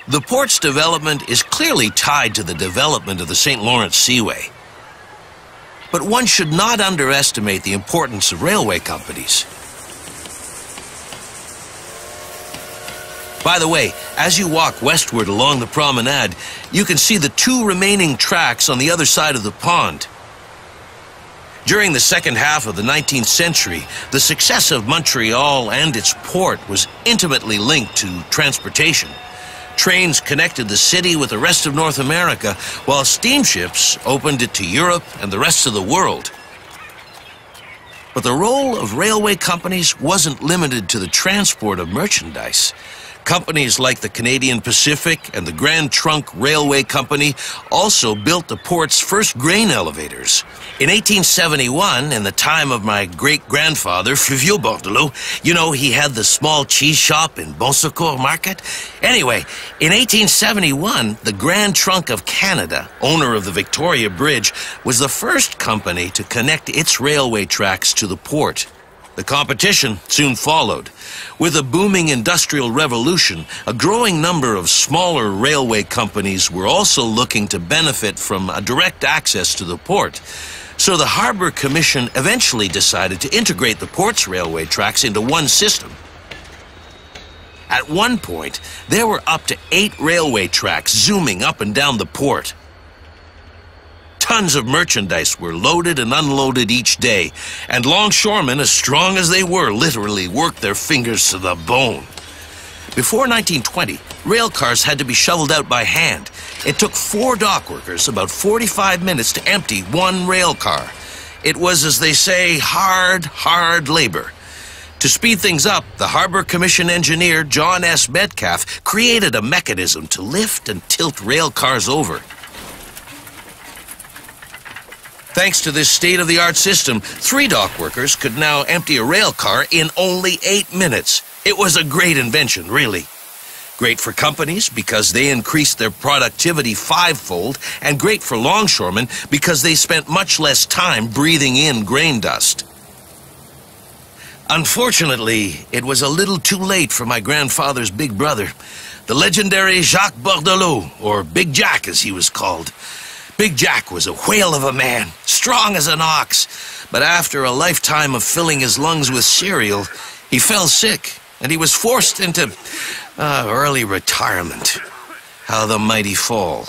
The port's development is clearly tied to the development of the St. Lawrence Seaway. But one should not underestimate the importance of railway companies. By the way, as you walk westward along the promenade, you can see the two remaining tracks on the other side of the pond. During the second half of the 19th century, the success of Montreal and its port was intimately linked to transportation. Trains connected the city with the rest of North America, while steamships opened it to Europe and the rest of the world. But the role of railway companies wasn't limited to the transport of merchandise. Companies like the Canadian Pacific and the Grand Trunk Railway Company also built the port's first grain elevators. In 1871, in the time of my great-grandfather, Vieux-Port, you know, he had the small cheese shop in Bon Secours Market. Anyway, in 1871, the Grand Trunk of Canada, owner of the Victoria Bridge, was the first company to connect its railway tracks to the port. The competition soon followed. With a booming industrial revolution, a growing number of smaller railway companies were also looking to benefit from a direct access to the port. So the Harbour Commission eventually decided to integrate the port's railway tracks into one system. At one point, there were up to 8 railway tracks zooming up and down the port. Tons of merchandise were loaded and unloaded each day, and longshoremen, as strong as they were, literally worked their fingers to the bone. Before 1920, rail cars had to be shoveled out by hand. It took 4 dock workers about 45 minutes to empty one rail car. It was, as they say, hard labor. To speed things up, the Harbour Commission engineer, John S. Metcalf, created a mechanism to lift and tilt rail cars over. Thanks to this state-of-the-art system, 3 dock workers could now empty a rail car in only 8 minutes. It was a great invention, really. Great for companies because they increased their productivity 5-fold, and great for longshoremen because they spent much less time breathing in grain dust. Unfortunately, it was a little too late for my grandfather's big brother, the legendary Jacques Bordelot, or Big Jack as he was called. Big Jack was a whale of a man, strong as an ox, but after a lifetime of filling his lungs with cereal, he fell sick, and he was forced into early retirement. How the mighty fall.